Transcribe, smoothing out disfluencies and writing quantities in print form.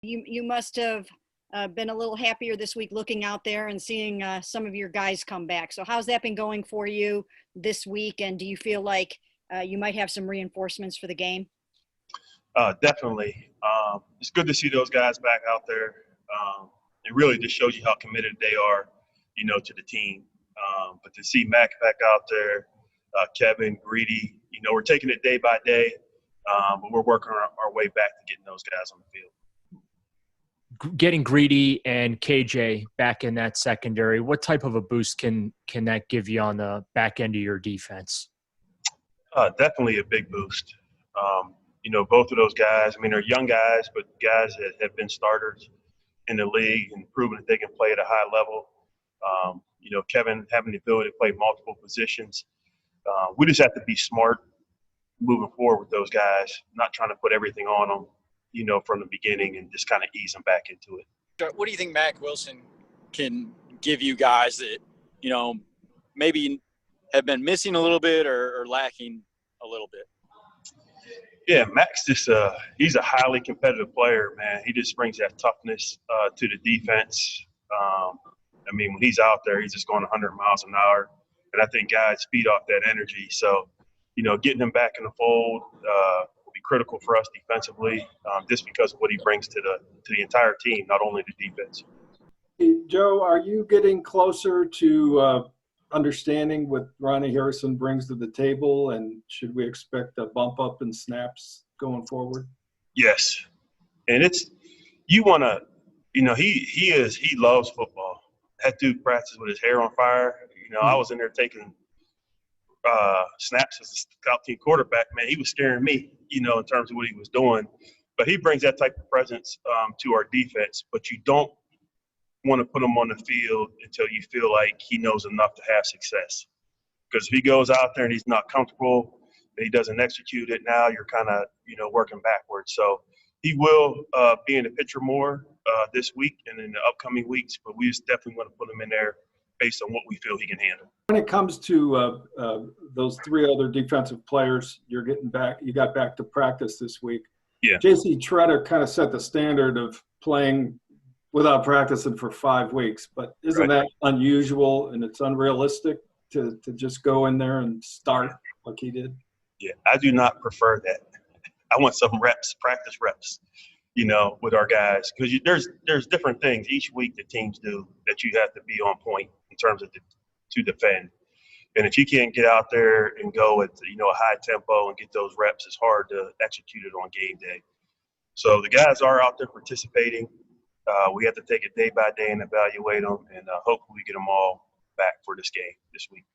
You must have been a little happier this week looking out there and seeing some of your guys come back. So how's that been going for you this week? And do you feel like you might have some reinforcements for the game? Definitely. It's good to see those guys back out there. It really just shows you how committed they are, to the team. But to see Mack back out there, Kevin, Greedy, we're taking it day by day, but we're working our way back to getting those guys on the field. Getting Greedy and KJ back in that secondary, what type of a boost can that give you on the back end of your defense? Definitely a big boost. Both of those guys, they're young guys, but guys that have been starters in the league and proven that they can play at a high level. Kevin having the ability to play multiple positions. We just have to be smart moving forward with those guys, not trying to put everything on them, from the beginning and just kind of ease them back into it. What do you think Mack Wilson can give you guys that, maybe have been missing a little bit or lacking a little bit? Yeah, Mack's just he's a highly competitive player, man. He just brings that toughness to the defense. When he's out there, he's just going 100 miles an hour. And I think guys feed off that energy. So, getting him back in the fold will be critical for us defensively, just because of what he brings to the entire team, not only the defense. Hey, Joe, are you getting closer to understanding what Ronnie Harrison brings to the table, and should we expect a bump up in snaps going forward? Yes. And he loves football. That dude practices with his hair on fire. I was in there taking snaps as a scout team quarterback. Man, he was scaring me, in terms of what he was doing. But he brings that type of presence to our defense. But you don't want to put him on the field until you feel like he knows enough to have success. Because if he goes out there and he's not comfortable and he doesn't execute it, now you're kind of, working backwards. So he will be in the picture more this week and in the upcoming weeks, but we just definitely want to put him in there based on what we feel he can handle. When it comes to those three other defensive players, you got back to practice this week. Yeah. J.C. Tretter kind of set the standard of playing without practicing for 5 weeks, but isn't that unusual and it's unrealistic to just go in there and start like he did? Yeah, I do not prefer that. I want some reps, practice reps, with our guys, because there's different things each week that teams do that you have to be on point in terms of to defend. And if you can't get out there and go at a high tempo and get those reps, it's hard to execute it on game day. So the guys are out there participating. We have to take it day by day and evaluate them, and hopefully we get them all back for this game this week.